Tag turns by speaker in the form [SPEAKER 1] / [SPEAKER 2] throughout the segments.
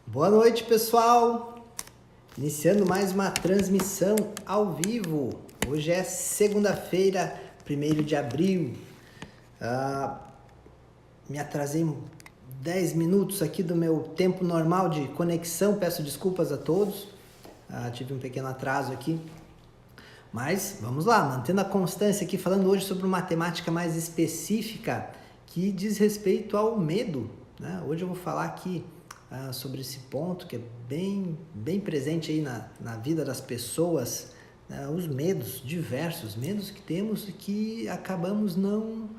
[SPEAKER 1] Boa noite, pessoal! Iniciando mais uma transmissão ao vivo. Hoje é segunda-feira, 1º de abril. Me atrasei 10 minutos aqui do meu tempo normal de conexão. Peço desculpas a todos. Tive um pequeno atraso aqui. Mas vamos lá, mantendo a constância aqui, falando hoje sobre uma temática mais específica que diz respeito ao medo, né? Hoje eu vou falar aqui sobre esse ponto que é bem presente aí na vida das pessoas, né? Os medos, diversos medos que temos e que acabamos não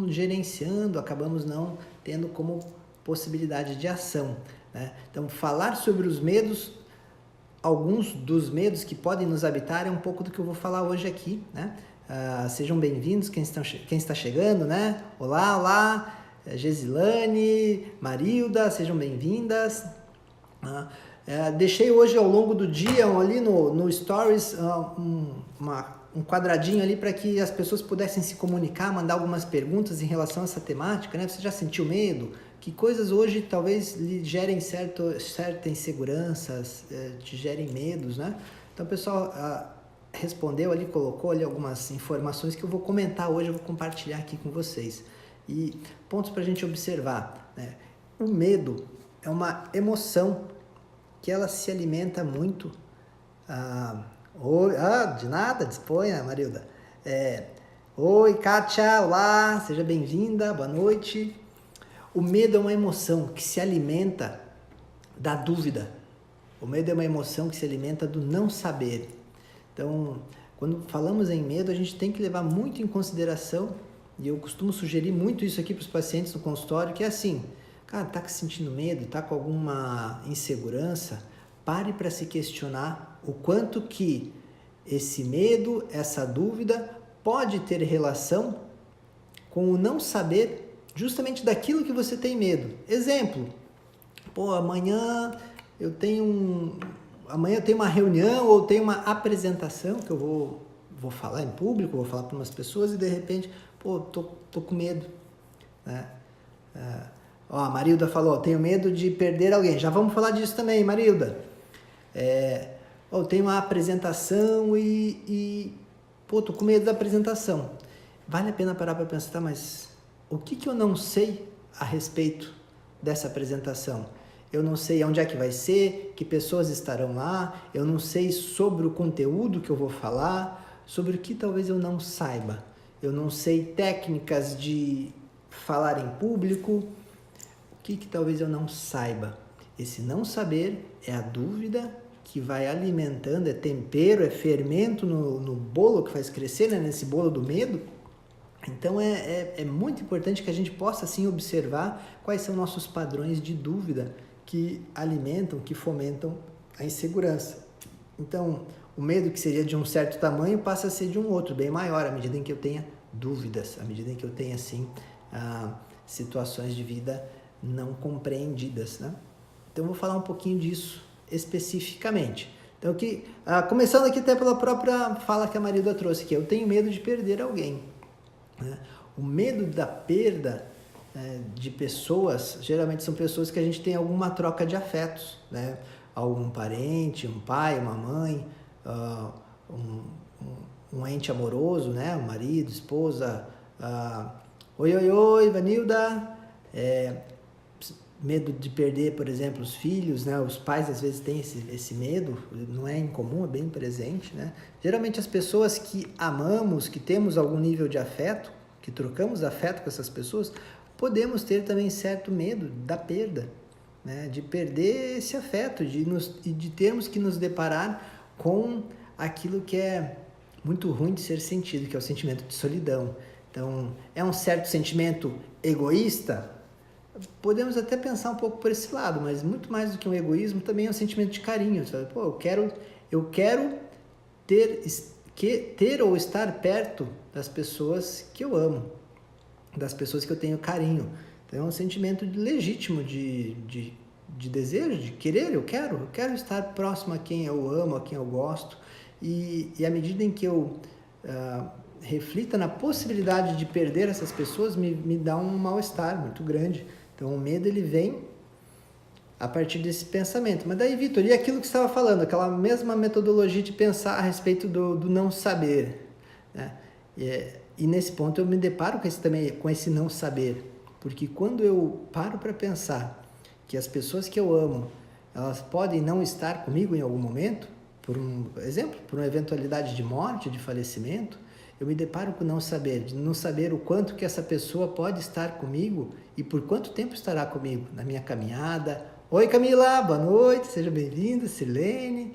[SPEAKER 1] gerenciando, acabamos não tendo como possibilidade de ação, né? Então, falar sobre os medos, alguns dos medos que podem nos habitar é um pouco do que eu vou falar hoje aqui, né? Sejam bem-vindos quem está chegando, né? Olá, Gesilane, Marilda, sejam bem-vindas. Deixei hoje ao longo do dia ali no Stories um quadradinho ali para que as pessoas pudessem se comunicar, mandar algumas perguntas em relação a essa temática, né? Você já sentiu medo? Que coisas hoje talvez lhe gerem certa insegurança, te gerem medos, né? Então o pessoal respondeu ali, colocou ali algumas informações que eu vou comentar hoje, eu vou compartilhar aqui com vocês. E pontos para a gente observar, né? O medo é uma emoção que ela se alimenta muito. De nada, disponha, Marilda. Oi, Kátia, olá, seja bem-vinda, boa noite. O medo é uma emoção que se alimenta da dúvida. O medo é uma emoção que se alimenta do não saber. Então, quando falamos em medo, a gente tem que levar muito em consideração, e eu costumo sugerir muito isso aqui para os pacientes no consultório, que é assim, cara, tá sentindo medo, tá com alguma insegurança, pare para se questionar o quanto que esse medo, essa dúvida, pode ter relação com o não saber justamente daquilo que você tem medo. Exemplo, amanhã eu tenho uma reunião ou tenho uma apresentação que eu vou falar em público, vou falar para umas pessoas e de repente, tô com medo, né? A Marilda falou, tenho medo de perder alguém. Já vamos falar disso também, Marilda. Eu tenho uma apresentação e tô com medo da apresentação. Vale a pena parar para pensar, tá, mas o que eu não sei a respeito dessa apresentação? Eu não sei onde é que vai ser, que pessoas estarão lá, eu não sei sobre o conteúdo que eu vou falar, sobre o que talvez eu não saiba. Eu não sei técnicas de falar em público, o que talvez eu não saiba. Esse não saber é a dúvida que vai alimentando, é tempero, é fermento no bolo que faz crescer, né? Nesse bolo do medo. Então é muito importante que a gente possa assim observar quais são nossos padrões de dúvida que alimentam, que fomentam a insegurança. Então, o medo que seria de um certo tamanho passa a ser de um outro, bem maior, à medida em que eu tenha dúvidas, à medida em que eu tenha assim situações de vida não compreendidas, né? Então, eu vou falar um pouquinho disso especificamente. Então, começando aqui até pela própria fala que a Marilda trouxe aqui, eu tenho medo de perder alguém. O medo da perda de pessoas, geralmente são pessoas que a gente tem alguma troca de afetos, né? Algum parente, um pai, uma mãe, um ente amoroso, né? Um marido, esposa. Oi, Vanilda. Medo de perder, por exemplo, os filhos, né? Os pais às vezes têm esse medo, não é incomum, é bem presente, né? Geralmente as pessoas que amamos, que temos algum nível de afeto, que trocamos afeto com essas pessoas, podemos ter também certo medo da perda, né? De perder esse afeto, de termos que nos deparar com aquilo que é muito ruim de ser sentido, que é o sentimento de solidão. Então, é um certo sentimento egoísta? Podemos até pensar um pouco por esse lado, mas muito mais do que um egoísmo, também é um sentimento de carinho. Sabe? Eu quero ter ou estar perto das pessoas que eu amo, das pessoas que eu tenho carinho. Então é um sentimento legítimo de desejo, de querer, eu quero estar próximo a quem eu amo, a quem eu gosto. E à medida em que eu reflita na possibilidade de perder essas pessoas, me dá um mal-estar muito grande. Então o medo ele vem a partir desse pensamento. Mas daí, Vitor, e aquilo que você estava falando, aquela mesma metodologia de pensar a respeito do não saber, né? E nesse ponto eu me deparo com esse não saber, porque quando eu paro para pensar que as pessoas que eu amo, elas podem não estar comigo em algum momento, por um exemplo, por uma eventualidade de morte, de falecimento, eu me deparo com não saber, de não saber o quanto que essa pessoa pode estar comigo e por quanto tempo estará comigo na minha caminhada. Oi, Camila, boa noite, seja bem-vinda. Sirlene,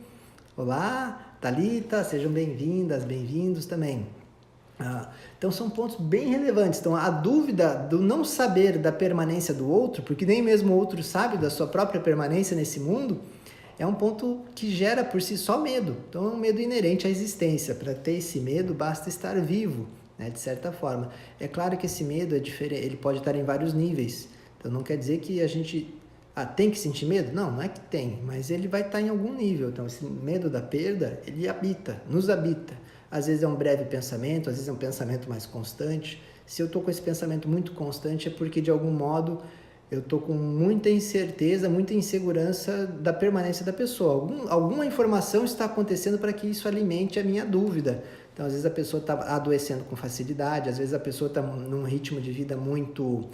[SPEAKER 1] olá, Thalita, sejam bem-vindas, bem-vindos também. Então são pontos bem relevantes. Então a dúvida do não saber da permanência do outro, porque nem mesmo o outro sabe da sua própria permanência nesse mundo, é um ponto que gera por si só medo. Então é um medo inerente à existência. Para ter esse medo basta estar vivo, né, de certa forma. É claro que esse medo é diferente, ele pode estar em vários níveis. Então não quer dizer que a gente tem que sentir medo? Não, não é que tem, mas ele vai estar em algum nível. Então esse medo da perda, ele nos habita. Às vezes é um breve pensamento, às vezes é um pensamento mais constante. Se eu estou com esse pensamento muito constante é porque, de algum modo, eu estou com muita incerteza, muita insegurança da permanência da pessoa. Alguma informação está acontecendo para que isso alimente a minha dúvida. Então, às vezes a pessoa está adoecendo com facilidade, às vezes a pessoa está num ritmo de vida muito...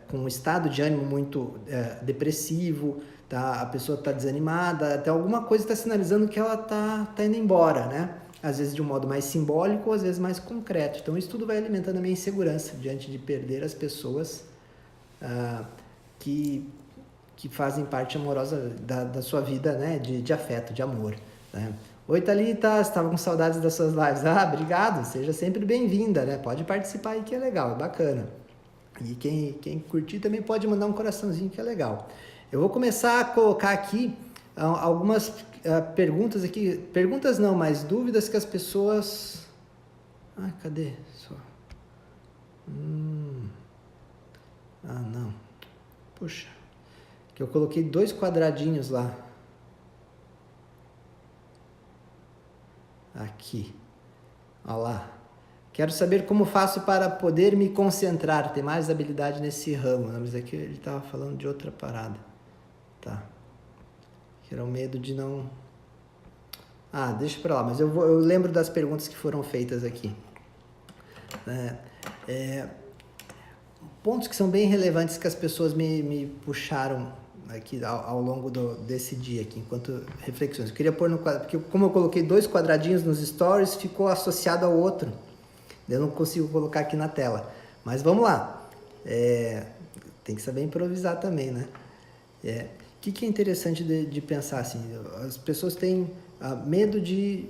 [SPEAKER 1] com um estado de ânimo muito depressivo, tá? A pessoa está desanimada, até alguma coisa está sinalizando que ela está indo embora, né? Às vezes de um modo mais simbólico, às vezes mais concreto. Então isso tudo vai alimentando a minha insegurança diante de perder as pessoas que fazem parte amorosa da sua vida, né? De afeto, de amor, né? Oi, Thalita, estava com saudades das suas lives. Obrigado, seja sempre bem-vinda, né? Pode participar aí que é legal, é bacana. E quem curtir também pode mandar um coraçãozinho que é legal. Eu vou começar a colocar aqui algumas perguntas aqui. Perguntas não, mas dúvidas que as pessoas... cadê? Não. Puxa. Que eu coloquei 2 quadradinhos lá. Aqui. Olha lá. Quero saber como faço para poder me concentrar, ter mais habilidade nesse ramo. Mas aqui ele estava falando de outra parada. Tá. Que era o medo de não... deixa pra lá. Mas eu lembro das perguntas que foram feitas aqui. Pontos que são bem relevantes que as pessoas me puxaram aqui ao longo desse dia aqui, enquanto reflexões. Eu queria pôr no quadro, porque como eu coloquei 2 quadradinhos nos stories, ficou associado ao outro. Eu não consigo colocar aqui na tela. Mas vamos lá. Tem que saber improvisar também, né? O que é interessante de pensar assim? As pessoas têm medo de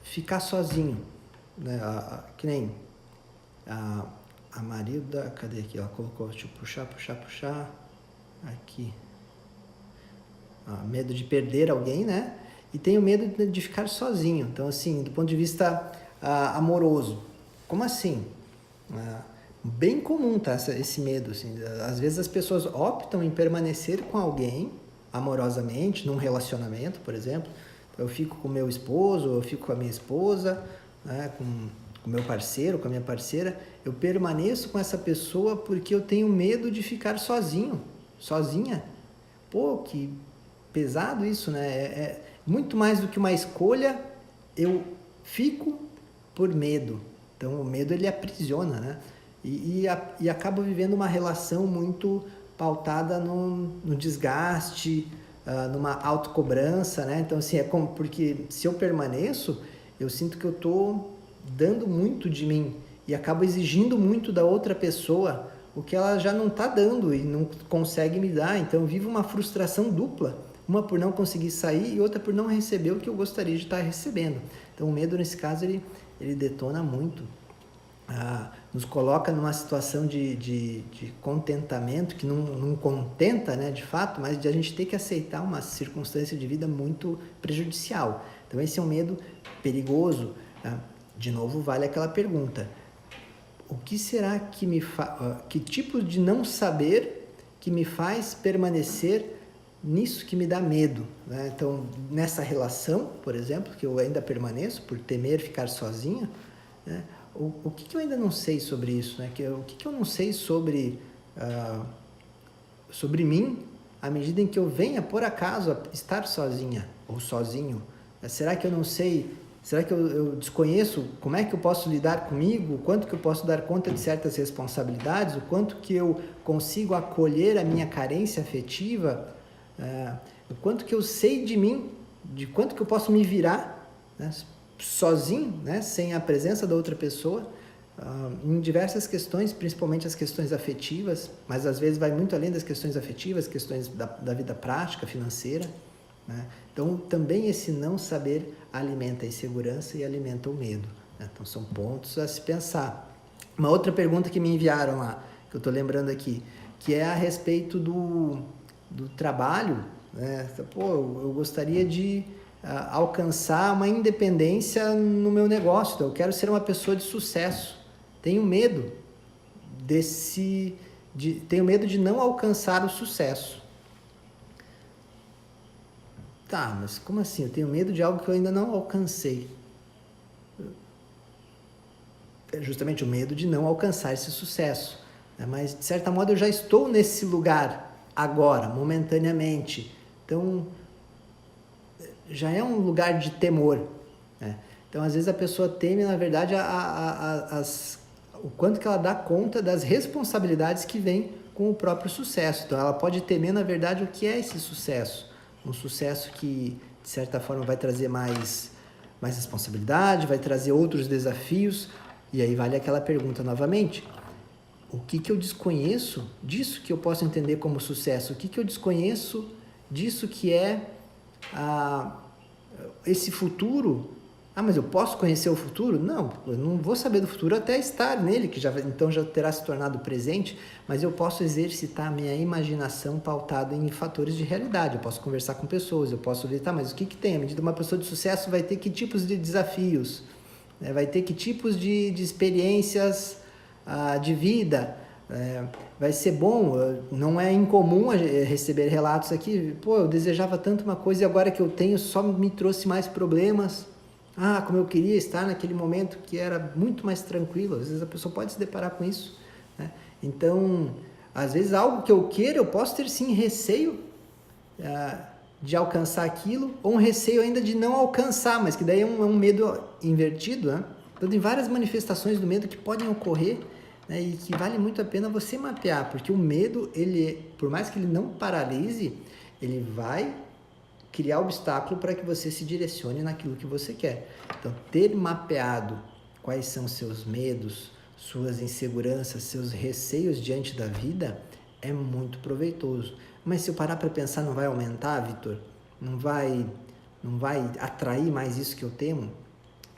[SPEAKER 1] ficar sozinho, né? Que nem a Marilda, cadê aqui? Ela colocou, deixa eu puxar. Aqui. Medo de perder alguém, né? E tem o medo de ficar sozinho. Então, assim, do ponto de vista amoroso. Como assim? Bem comum, tá? Esse medo, assim. Às vezes as pessoas optam em permanecer com alguém amorosamente, num relacionamento, por exemplo. Eu fico com meu esposo, eu fico com a minha esposa, né? Com o meu parceiro, com a minha parceira. Eu permaneço com essa pessoa porque eu tenho medo de ficar sozinho, sozinha. Pô, que pesado isso, né? É muito mais do que uma escolha, eu fico por medo. Então, o medo, ele aprisiona, né? E acabo vivendo uma relação muito pautada no desgaste, numa autocobrança, né? Então, assim, porque se eu permaneço, eu sinto que eu estou dando muito de mim e acabo exigindo muito da outra pessoa o que ela já não está dando e não consegue me dar. Então, eu vivo uma frustração dupla, uma por não conseguir sair e outra por não receber o que eu gostaria de estar recebendo. Então, o medo, nesse caso, ele detona muito, nos coloca numa situação de contentamento, que não contenta, né, de fato, mas de a gente ter que aceitar uma circunstância de vida muito prejudicial. Então, esse é um medo perigoso. De novo, vale aquela pergunta: o que será que que tipo de não saber que me faz permanecer nisso que me dá medo, né? Então, nessa relação, por exemplo, que eu ainda permaneço por temer ficar sozinha, né? O que eu ainda não sei sobre isso, né? O que eu não sei sobre mim, à medida em que eu venha, por acaso, a estar sozinha ou sozinho? Será que eu não sei? Será que eu desconheço como é que eu posso lidar comigo? O quanto que eu posso dar conta de certas responsabilidades? O quanto que eu consigo acolher a minha carência afetiva? O quanto que eu sei de mim? De quanto que eu posso me virar, né, sozinho, né, sem a presença da outra pessoa? Em diversas questões, principalmente as questões afetivas, mas às vezes vai muito além das questões afetivas, questões da vida prática, financeira, né? Então, também esse não saber alimenta a insegurança e alimenta o medo, né? Então, são pontos a se pensar. Uma outra pergunta que me enviaram lá, que eu estou lembrando aqui, que é a respeito do trabalho, né? Pô, eu gostaria de alcançar uma independência no meu negócio, então eu quero ser uma pessoa de sucesso. Tenho medo tenho medo de não alcançar o sucesso. Tá, mas como assim? Eu tenho medo de algo que eu ainda não alcancei. É justamente o medo de não alcançar esse sucesso, né? Mas, de certa modo, eu já estou nesse lugar agora, momentaneamente. Então, já é um lugar de temor, né? Então, às vezes, a pessoa teme, na verdade, o quanto que ela dá conta das responsabilidades que vêm com o próprio sucesso. Então, ela pode temer, na verdade, o que é esse sucesso. Um sucesso que, de certa forma, vai trazer mais responsabilidade, vai trazer outros desafios. E aí vale aquela pergunta novamente. O que eu desconheço disso que eu posso entender como sucesso? O que eu desconheço disso que é esse futuro? Mas eu posso conhecer o futuro? Não, eu não vou saber do futuro até estar nele, que então já terá se tornado presente, mas eu posso exercitar a minha imaginação pautada em fatores de realidade. Eu posso conversar com pessoas, eu posso ver, mas o que tem? À medida que uma pessoa de sucesso vai ter que tipos de desafios, né? Vai ter que tipos de experiências de vida. Vai ser bom, não é incomum receber relatos aqui, eu desejava tanto uma coisa e agora que eu tenho só me trouxe mais problemas. Como eu queria estar naquele momento que era muito mais tranquilo. Às vezes a pessoa pode se deparar com isso, né? Então, às vezes algo que eu queira, eu posso ter sim receio de alcançar aquilo, ou um receio ainda de não alcançar, mas que daí é um medo invertido, né? Então, tem várias manifestações do medo que podem ocorrer, né, e que vale muito a pena você mapear, porque o medo, por mais que ele não paralise, ele vai criar obstáculo para que você se direcione naquilo que você quer. Então, ter mapeado quais são seus medos, suas inseguranças, seus receios diante da vida é muito proveitoso. Mas se eu parar para pensar, não vai aumentar, Vitor? Não vai atrair mais isso que eu temo?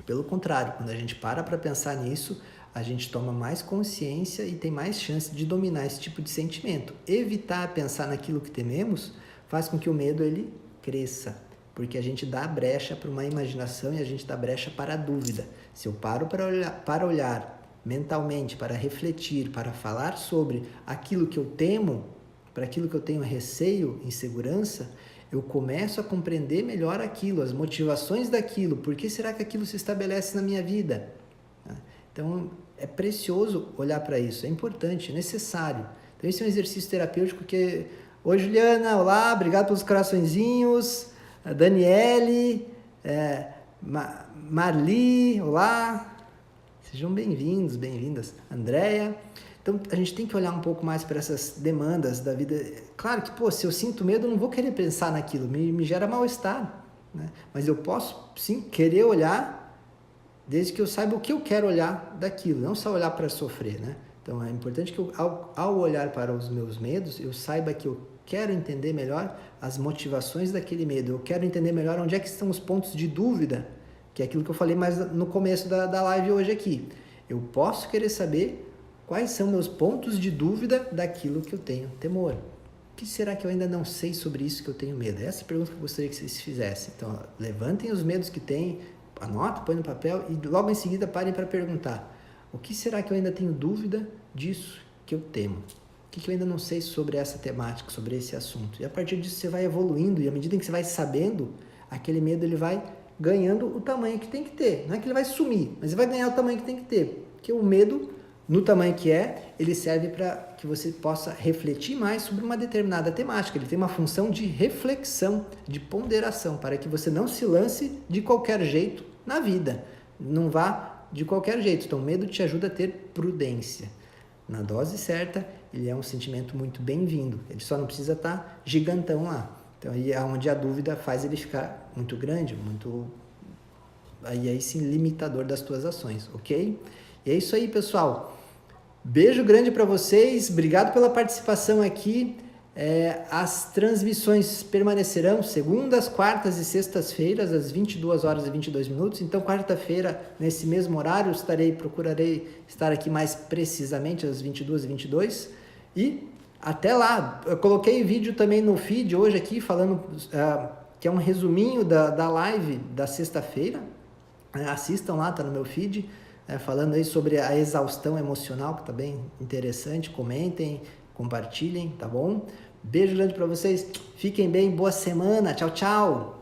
[SPEAKER 1] Pelo contrário, quando a gente para pensar nisso, a gente toma mais consciência e tem mais chance de dominar esse tipo de sentimento. Evitar pensar naquilo que tememos faz com que o medo ele cresça, porque a gente dá brecha para uma imaginação e a gente dá brecha para a dúvida. Se eu paro para olhar mentalmente, para refletir, para falar sobre aquilo que eu temo, para aquilo que eu tenho receio, insegurança, eu começo a compreender melhor aquilo, as motivações daquilo, por que será que aquilo se estabelece na minha vida? Então, é precioso olhar para isso, é importante, é necessário. Então, esse é um exercício terapêutico que... Oi, Juliana, olá, obrigado pelos coraçõezinhos. A Daniele, Marli, olá. Sejam bem-vindos, bem-vindas. Andréia. Então, a gente tem que olhar um pouco mais para essas demandas da vida. Claro que, se eu sinto medo, eu não vou querer pensar naquilo, me gera mal-estar, né? Mas eu posso, sim, querer olhar, desde que eu saiba o que eu quero olhar daquilo, não só olhar para sofrer, né? Então, é importante que eu, ao olhar para os meus medos, eu saiba que eu quero entender melhor as motivações daquele medo, eu quero entender melhor onde é que estão os pontos de dúvida, que é aquilo que eu falei mais no começo da live hoje aqui. Eu posso querer saber quais são meus pontos de dúvida daquilo que eu tenho temor. O que será que eu ainda não sei sobre isso que eu tenho medo? Essa é a pergunta que eu gostaria que vocês fizessem. Então, levantem os medos que têm, anota, põe no papel e logo em seguida parem para perguntar: o que será que eu ainda tenho dúvida disso que eu temo? O que eu ainda não sei sobre essa temática, sobre esse assunto? E a partir disso você vai evoluindo e à medida que você vai sabendo, aquele medo ele vai ganhando o tamanho que tem que ter. Não é que ele vai sumir, mas ele vai ganhar o tamanho que tem que ter. Porque o medo, no tamanho que é, ele serve para que você possa refletir mais sobre uma determinada temática. Ele tem uma função de reflexão, de ponderação, para que você não se lance de qualquer jeito na vida. Não vá de qualquer jeito. Então, o medo te ajuda a ter prudência. Na dose certa, ele é um sentimento muito bem-vindo. Ele só não precisa estar gigantão lá. Então, aí é onde a dúvida faz ele ficar muito grande, muito... Aí sim, limitador das tuas ações, ok? E é isso aí, pessoal. Beijo grande para vocês. Obrigado pela participação aqui. As transmissões permanecerão segundas, quartas e sextas-feiras, às 22 horas e 22 minutos. Então, quarta-feira, nesse mesmo horário, procurarei estar aqui mais precisamente, às 22 e 22. E até lá. Eu coloquei vídeo também no feed hoje aqui, falando que é um resuminho da live da sexta-feira. Assistam lá, tá no meu feed, falando aí sobre a exaustão emocional, que tá bem interessante. Comentem, compartilhem, tá bom? Beijo grande para vocês, fiquem bem, boa semana, tchau, tchau!